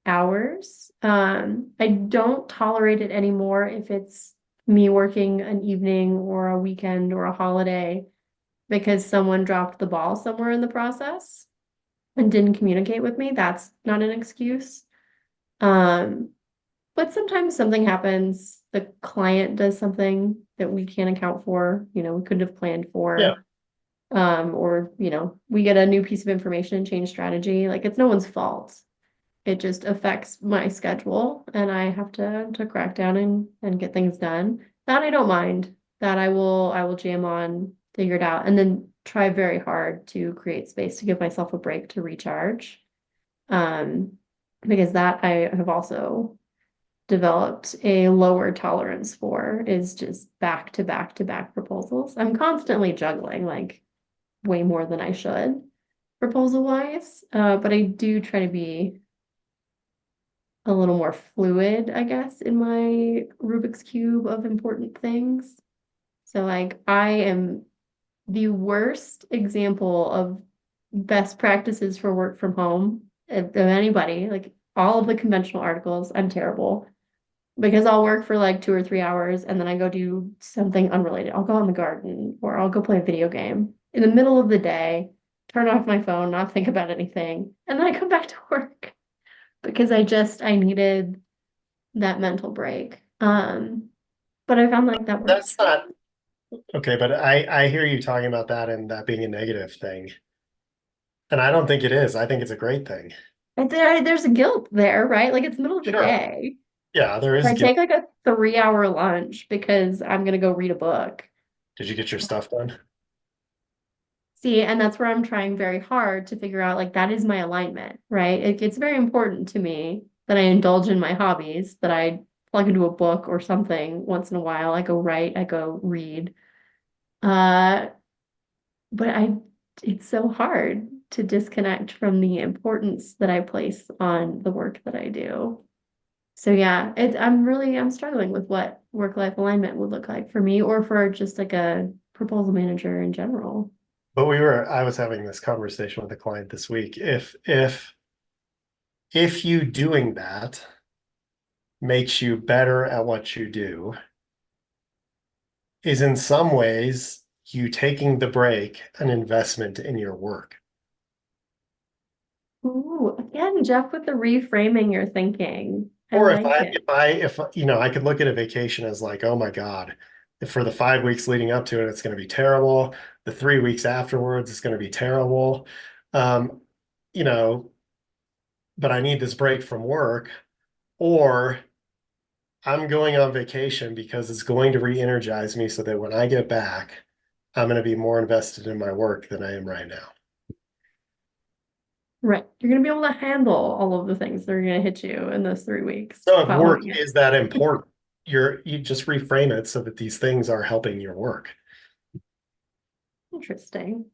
hours. I don't tolerate it anymore if it's me working an evening or a weekend or a holiday because someone dropped the ball somewhere in the process and didn't communicate with me. That's not an excuse. Um, but sometimes something happens, the client does something that we can't account for, we couldn't have planned Yeah. for. Or, we get a new piece of information and change strategy. Like it's no one's fault. It just affects my schedule and I have to crack down and get things done. That I don't mind. That I will jam on, figure it out, and then try very hard to create space to give myself a break to recharge. Um, because that I have also developed a lower tolerance for is just back to back to back proposals. I'm constantly juggling like way more than I should proposal wise. But I do try to be a little more fluid, I guess, in my Rubik's Cube of important things. So like I am the worst example of best practices for work from home of anybody. Like all of the conventional articles, I'm terrible because I'll work for like 2 or 3 hours and then I go do something unrelated. I'll go in the garden or I'll go play a video game in the middle of the day, turn off my phone, not think about anything, and then I come back to work because I needed that mental break. But I found like that works. That's not okay, but I hear you talking about that and that being a negative thing. And I don't think it is. I think it's a great thing. There's a guilt there, right? Like it's the middle of the Sure. day. Yeah, there If is I guilt. take like a 3 hour lunch because I'm gonna go read a book. Did you get your stuff done? See, and that's where I'm trying very hard to figure out like that is my alignment, right? It's very important to me that I indulge in my hobbies, that I plug into a book or something once in a while. I go write, I go read. Uh, but it's so hard to disconnect from the importance that I place on the work that I do. So yeah, I'm struggling with what work-life alignment would look like for me or for just like a proposal manager in general. But I was having this conversation with a client this week. If you doing that makes you better at what you do, is in some ways you taking the break an investment in your work. Ooh, again, Jeff, with the reframing your thinking. I Or if like I it. if I if you know, I could look at a vacation as like, oh my God, For the 5 weeks leading up to it, it's going to be terrible. The 3 weeks afterwards, it's going to be terrible. Um, you know, but I need this break from work, or I'm going on vacation because it's going to re-energize me so that when I get back, I'm going to be more invested in my work than I am right now. Right. You're going to be able to handle all of the things that are going to hit you in those 3 weeks So if work following it. is that important, you just reframe it so that these things are helping your work. Interesting.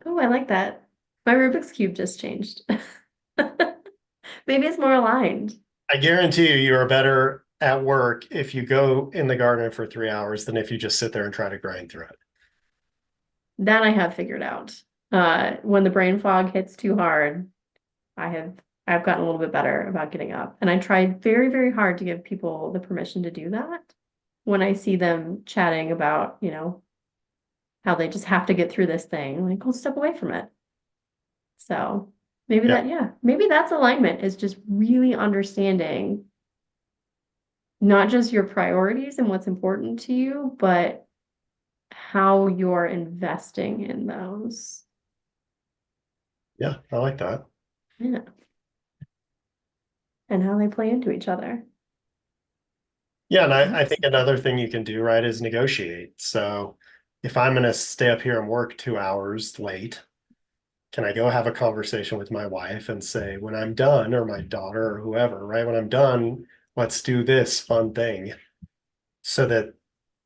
Oh, I like that. My Rubik's Cube just changed. Maybe it's more aligned. I guarantee you are better at work if you go in the garden for 3 hours than if you just sit there and try to grind through it. That I have figured out. When the brain fog hits too hard, I have I've gotten a little bit better about getting up. And I tried very, very hard to give people the permission to do that when I see them chatting about, how they just have to get through this thing. Like, go step away from it. So maybe Yeah. that, yeah, maybe that's alignment is just really understanding not just your priorities and what's important to you, but how you're investing in those. Yeah, I like that. Yeah. And how they play into each other. Yeah, and I think Awesome. another thing you can do, right, is negotiate. So if I'm going to stay up here and work 2 hours late, can I go have a conversation with my wife and say, when I'm done, or my daughter or whoever, right? When I'm done, let's do this fun thing so that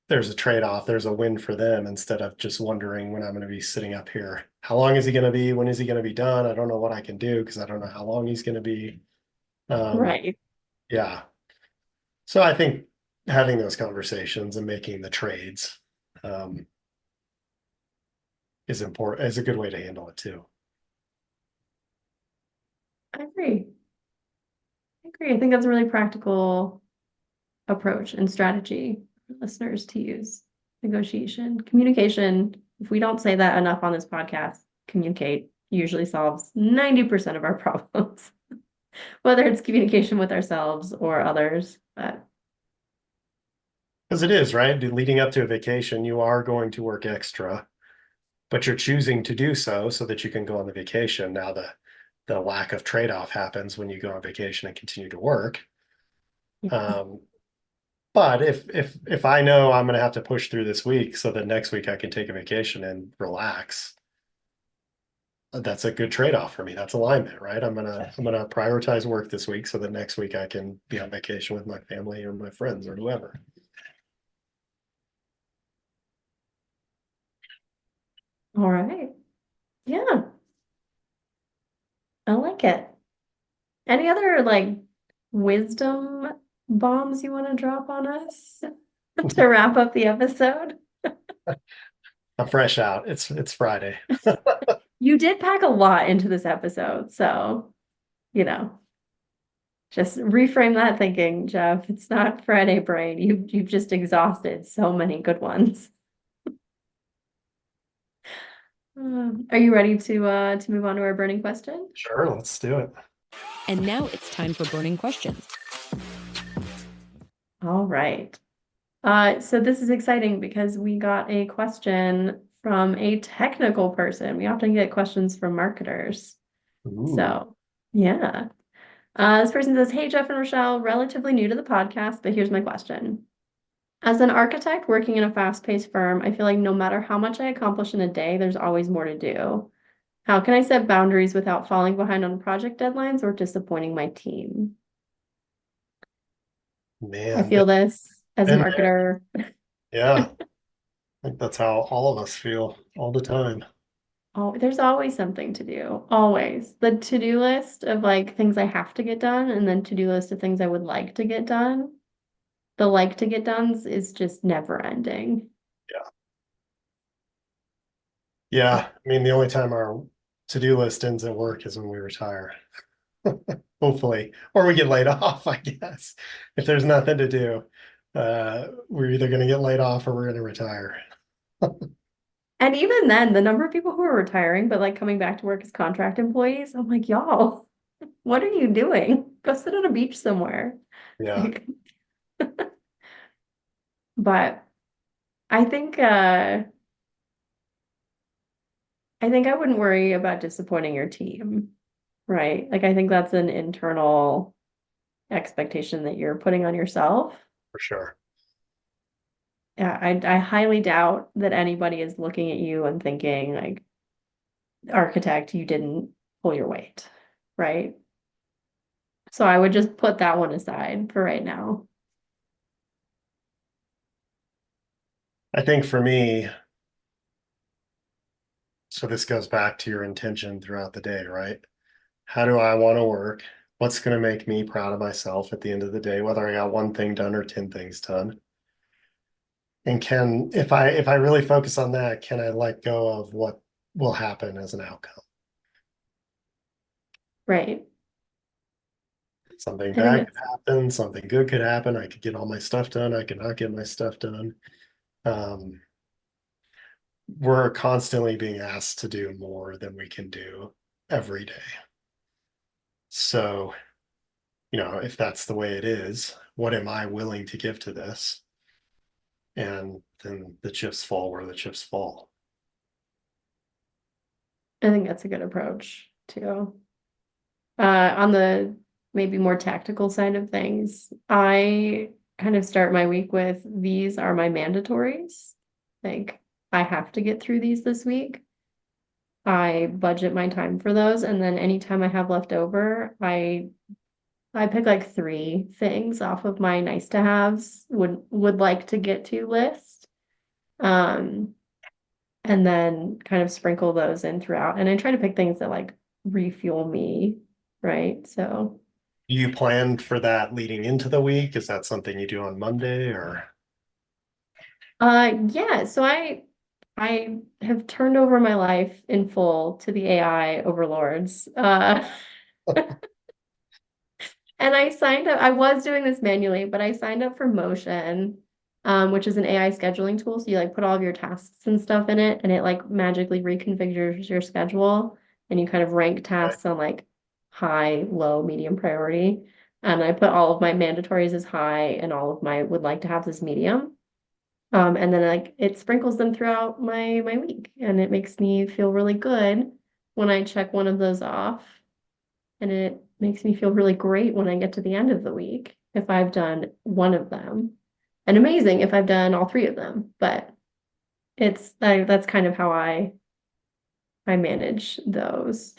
there's a trade-off, there's a win for them instead of just wondering when I'm going to be sitting up here. How long is he going to be? When is he going to be done? I don't know what I can do because I don't know how long he's going to be. Um, Right. yeah. So I think having those conversations and making the trades um, is important, is a good way to handle it too. I agree. I agree. I think that's a really practical approach and strategy for listeners to use. Negotiation, communication. If we don't say that enough on this podcast, communicate usually solves 90% of our problems, whether it's communication with ourselves or others. But Because it is, right? Leading up to a vacation, you are going to work extra, but you're choosing to do so that you can go on the vacation. Now the lack of trade-off happens when you go on vacation and continue to work. Um, but if I know I'm going to have to push through this week so that next week I can take a vacation and relax, that's a good trade-off for me. That's alignment, right? I'm gonna prioritize work this week so that next week I can be on vacation with my family or my friends or whoever. all right. Yeah, I like it. Any other like wisdom bombs you want to drop on us to wrap up the episode? I'm fresh out. It's Friday. You did pack a lot into this episode, so, you know, just reframe that thinking, Jeff. It's not Friday brain. You've just exhausted so many good ones. Are you ready to move on to our burning question? Sure, let's do it. And now it's time for burning questions. All right. So this is exciting because we got a question from a technical person. We often get questions from marketers. Ooh, So, yeah. This person says, "Hey, Jeff and Rochelle, relatively new to the podcast, but here's my question. As an architect working in a fast-paced firm, I feel like no matter how much I accomplish in a day, there's always more to do. How can I set boundaries without falling behind on project deadlines or disappointing my team?" I man, feel this as a been there. marketer. Yeah, I think that's how all of us feel all the time. Oh, there's always something to do. Always. The to-do list of like things I have to get done and then to-do list of things I would like to get done. The like to get done's is just never ending. Yeah. Yeah. I mean, the only time our to-do list ends at work is when we retire. Hopefully. Or we get laid off, I guess. If there's nothing to do, we're either going to get laid off or we're going to retire. And even then, the number of people who are retiring but like coming back to work as contract employees, I'm like, y'all, what are you doing? Go sit on a beach somewhere. Yeah. Like, But I think I wouldn't worry about disappointing your team, right? Like I think that's an internal expectation that you're putting on yourself. For sure. Yeah, I highly doubt that anybody is looking at you and thinking like, architect, you didn't pull your weight, right? So I would just put that one aside for right now. I think for me, so this goes back to your intention throughout the day, right? How do I want to work? What's going to make me proud of myself at the end of the day, whether I got one thing done or 10 things done? And can, if I really focus on that, can I let go of what will happen as an outcome? Right. Something I think bad could that's happen, something good could happen. I could get all my stuff done. I could not get my stuff done. Um, we're constantly being asked to do more than we can do every day. So, if that's the way it is, what am I willing to give to this? And then the chips fall where the chips fall. I think that's a good approach too. On the maybe more tactical side of things, I kind of start my week with these are my mandatories. Like I have to get through these this week. I budget my time for those, and then anytime I have left over, I pick like three things off of my nice to haves, would like to get to list. Um, and then kind of sprinkle those in throughout. And I try to pick things that like refuel me, right? So, Do you plan for that leading into the week? Is that something you do on Monday or? yeah, so I have turned over my life in full to the AI overlords. And I signed up, I was doing this manually, but I signed up for Motion, which is an AI scheduling tool. So you like put all of your tasks and stuff in it, and it like magically reconfigures your schedule, and you kind of rank Right. tasks on like high, low, medium priority. And I put all of my mandatories as high and all of my would like to have as medium. And then like it sprinkles them throughout my week, and it makes me feel really good when I check one of those off. And it makes me feel really great when I get to the end of the week if I've done one of them. And amazing if I've done all three of them. But that's kind of how I manage those.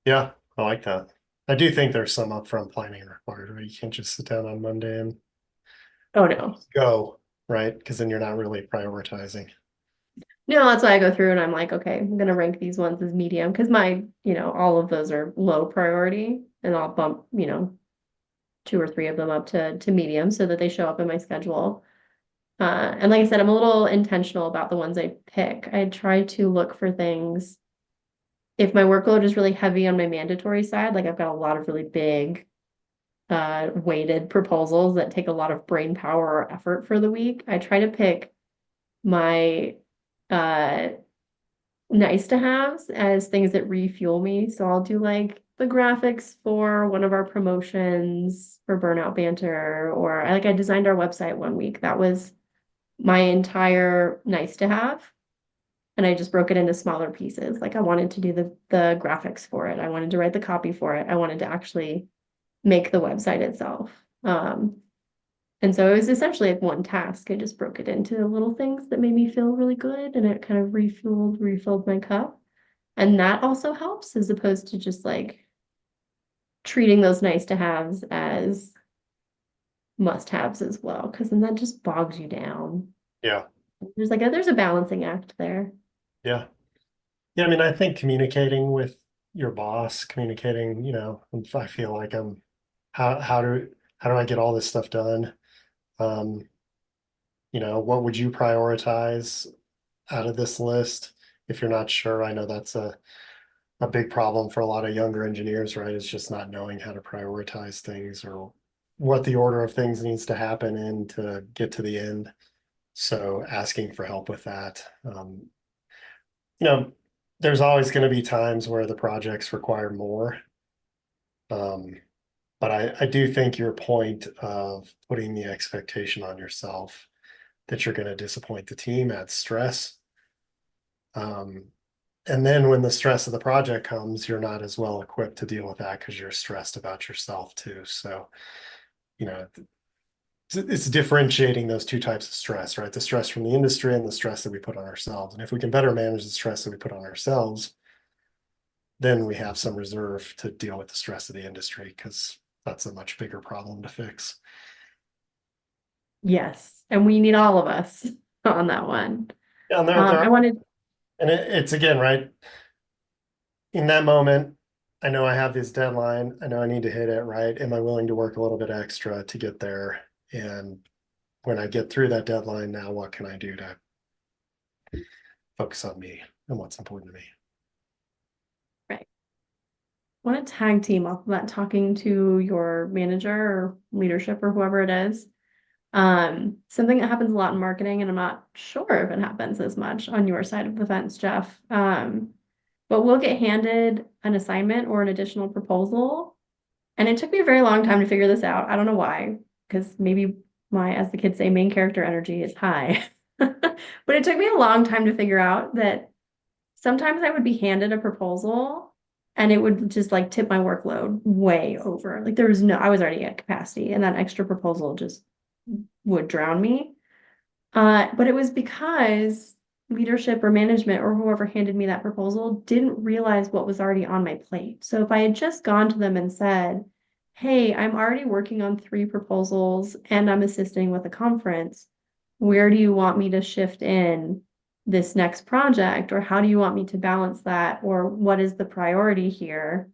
Yeah, I like that. I do think there's some upfront planning required, right? You can't just sit down on Monday and Oh no. go, right? Because then you're not really prioritizing. No, that's why I go through and I'm like, okay, I'm gonna rank these ones as medium because all of those are low priority, and I'll bump, two or three of them up to medium so that they show up in my schedule. And like I said, I'm a little intentional about the ones I pick. I try to look for things. If my workload is really heavy on my mandatory side, like I've got a lot of really big, weighted proposals that take a lot of brain power or effort for the week, I try to pick my uh nice to haves as things that refuel me. So I'll do like the graphics for one of our promotions for Burnout Banter, or I designed our website one week. That was my entire nice to have. And I just broke it into smaller pieces. Like I wanted to do the graphics for it. I wanted to write the copy for it. I wanted to actually make the website itself. And so it was essentially like one task. I just broke it into little things that made me feel really good, and it kind of refilled my cup. And that also helps as opposed to just like treating those nice to haves as must haves as well, because then that just bogs you down. Yeah, There's a balancing act there. yeah. Yeah, I mean, I think communicating with your boss, communicating, if I feel like how how do how do I get all this stuff done? Um, what would you prioritize out of this list? If you're not sure, I know that's a big problem for a lot of younger engineers, right? Is just not knowing how to prioritize things or what the order of things needs to happen in to get to the end. So asking for help with that. You know, there's always going to be times where the projects require more. Um, But I do think your point of putting the expectation on yourself that you're going to disappoint the team adds stress. And then when the stress of the project comes, you're not as well equipped to deal with that because you're stressed about yourself too. So, you know, it's differentiating those two types of stress, right? The stress from the industry and the stress that we put on ourselves. And if we can better manage the stress that we put on ourselves, then we have some reserve to deal with the stress of the industry because that's a much bigger problem to fix. Yes, and we need all of us on that one. Yeah, and there I are, wanted, and it's again, right? In that moment, I know I have this deadline. I know I need to hit it, right? Am I willing to work a little bit extra to get there? And when I get through that deadline, now what can I do to focus on me and what's important to me? right. I want to tag team off of that, talking to your manager or leadership or whoever it is. Something that happens a lot in marketing, and I'm not sure if it happens as much on your side of the fence, Jeff. But we'll get handed an assignment or an additional proposal. And it took me a very long time to figure this out. I don't know why, because maybe my, as the kids say, main character energy is high. But it took me a long time to figure out that sometimes I would be handed a proposal and it would just like tip my workload way over. Like there was no, I was already at capacity and that extra proposal just would drown me. But it was because leadership or management or whoever handed me that proposal didn't realize what was already on my plate. So if I had just gone to them and said, hey, I'm already working on 3 proposals and I'm assisting with a conference, where do you want me to shift in this next project? Or how do you want me to balance that? Or what is the priority here?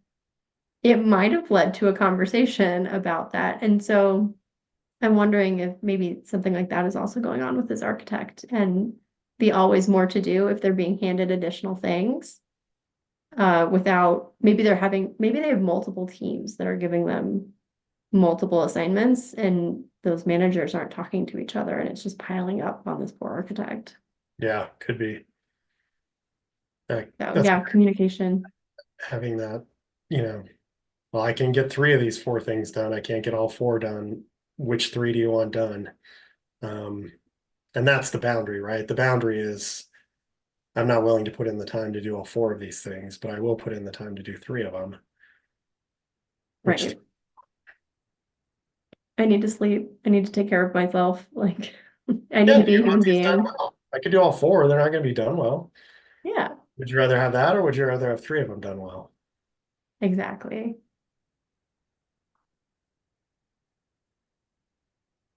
It might have led to a conversation about that. And so I'm wondering if maybe something like that is also going on with this architect and the always more to do if they're being handed additional things without maybe they have multiple teams that are giving them multiple assignments and those managers aren't talking to each other and it's just piling up on this poor architect. Yeah, could be. So That's yeah, communication. having that, you know, well, I can get 3 of these 4 things done. I can't get all 4 done. Which 3 do you want done? Um, and that's the boundary, right? The boundary is I'm not willing to put in the time to do all 4 of these things, but I will put in the time to do 3 of them. Which, Right. I need to sleep. I need to take care of myself. Like I need yeah, to do be a you human want these done being. well? I could do all 4. They're not going to be done well. Yeah, Would you rather have that, or would you rather have 3 of them done well? exactly.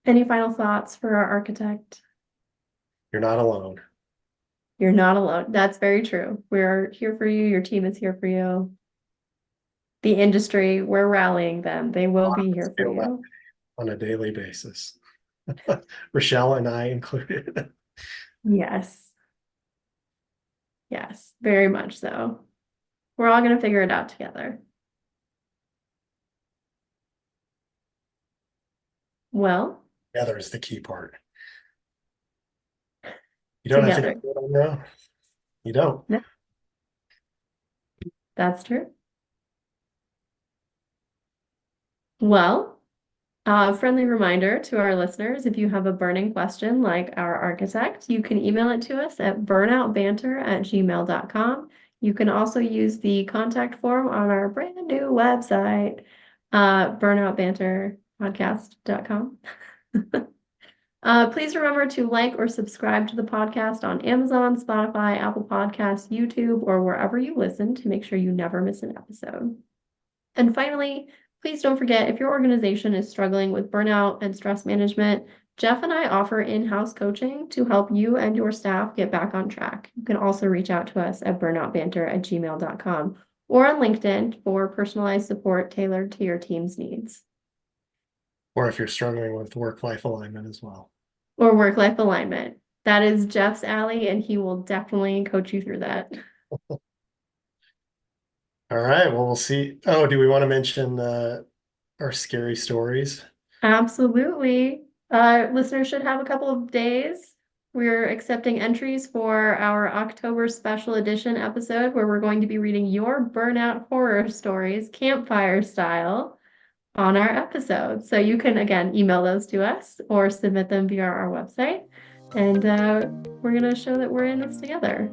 Any final thoughts for our architect? You're not alone. You're not alone. That's very true. We're here for you. Your team is here for you. The industry, we're rallying them. They will be here for Feel that you. on a daily basis. Rochelle and I included. Yes. Yes, very much so. We're all going to figure it out together. Well, Together is the key part. You don't have to go together. do it on your own. You don't. No, that's true. Well, friendly reminder to our listeners, if you have a burning question like our architect, you can email it to us at burnoutbanter@gmail.com. You can also use the contact form on our brand new website, burnoutbanterpodcast.com. Please remember to like or subscribe to the podcast on Amazon, Spotify, Apple Podcasts, YouTube, or wherever you listen to make sure you never miss an episode. And finally, please don't forget if your organization is struggling with burnout and stress management, Jeff and I offer in-house coaching to help you and your staff get back on track. You can also reach out to us at burnoutbanter@gmail.com or on LinkedIn for personalized support tailored to your team's needs. Or if you're struggling with work-life alignment as well. Or work-life alignment. That is Jeff's alley, and he will definitely coach you through that. All right. Well, we'll see. Oh, do we want to mention our scary stories? Absolutely. Listeners should have a couple of days. We're accepting entries for our October special edition episode where we're going to be reading your burnout horror stories, campfire style. on our episodes. So you can, again, email those to us or submit them via our website. And we're going to show that we're in this together.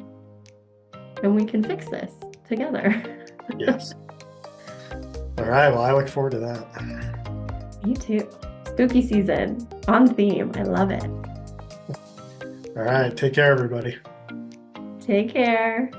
And we can fix this together. Yes. All right. Well, I look forward to that. Me too. Spooky season on theme. I love it. All right. Take care, everybody. Take care.